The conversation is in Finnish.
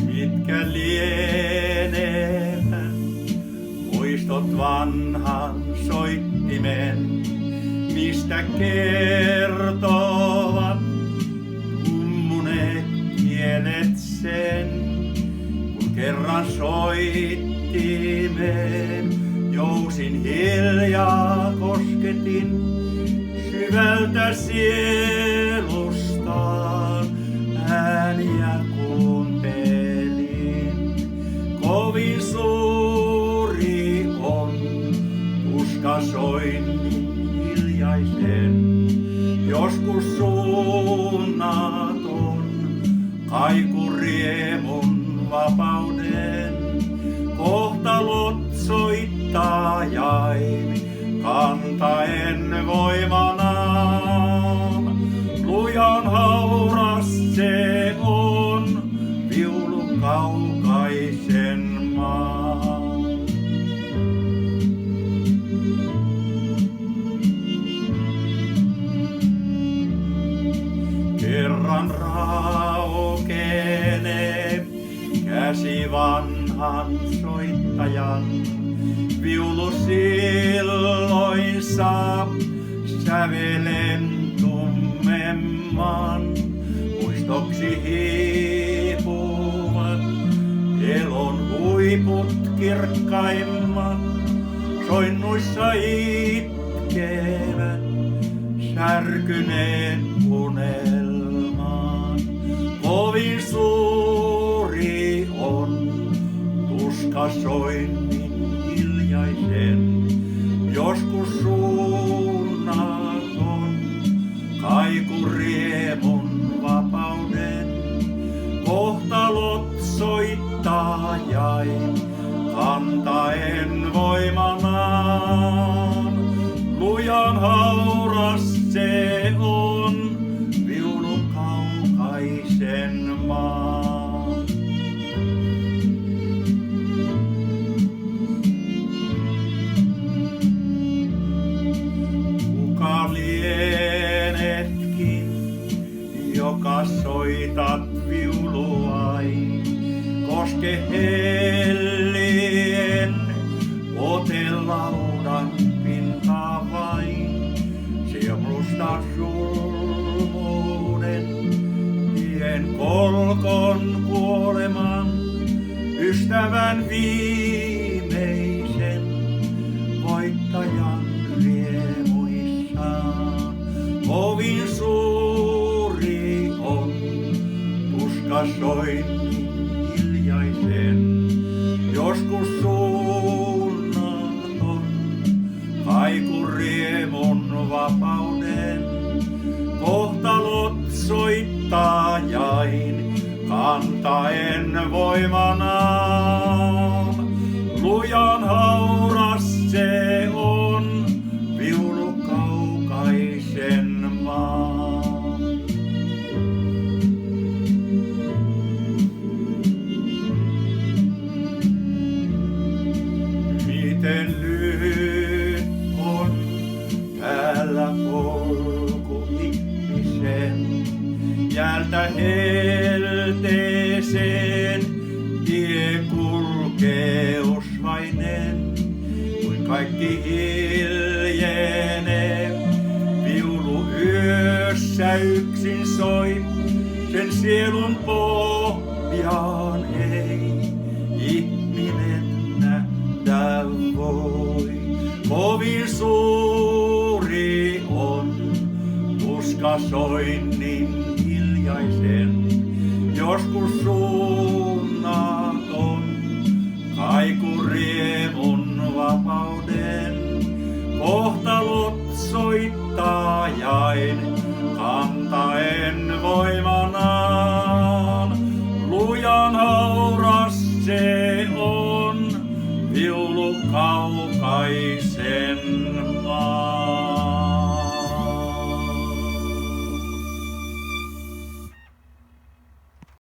Mitkä lienevät muistot vanhan soittimen, mistä kertovat kummuneet kielet sen, kun kerran soittimen jousin hiljaa kosketin syvältä sielustaan ääniä kuuntelin. Kovin suuri on tuska soinnin hiljaisen, joskus suunnaton kaiku riemun vapauden. Kohtalot soittaa jäi kantaen voimanaan. Lujan hauras se on viulu kaukaisen maan. Kerran raukenee käsi vanhan soittajan, viulu silloin saa sävelen tummemman. Muistoksi hiipuvat elon huiput kirkkaimmat, soinnuissa itkevät särkyneen unelman. Kovin suuri on tuska soinnin hiljaisen, joskus suunnaton kaiku riemun vapauden. Kohtalot soittaa jäi kantaen voimanaan. Lujan hauras se on viulu kaukaisen maan. Kuka lienetkin, joka soitat viuluai, koske hellien ote laudan pintaa vain. Sielusta sulmuuden tien kolkon kuoleman, ystävän viimeisen voittajan riemuissaan. Kovin suuri on tuska soinnin hiljaisen, joskus suunnaton kaiku riemun vapauden. Kohtalot soittaa jäin kantaen voimanaan. Lujan hauras se on viulu kaukaisen maan. Miten lyhyt on täällä polku ihmisen, jäältä helteeseen tie kulkee usvainen. Kuin kaikki hiljenee, viulu yössä yksin soi, sen sielun pohjaan ei ihminen nähdä voi. Kovin suuri on tuska soinnin hiljaisen, joskus suunnaton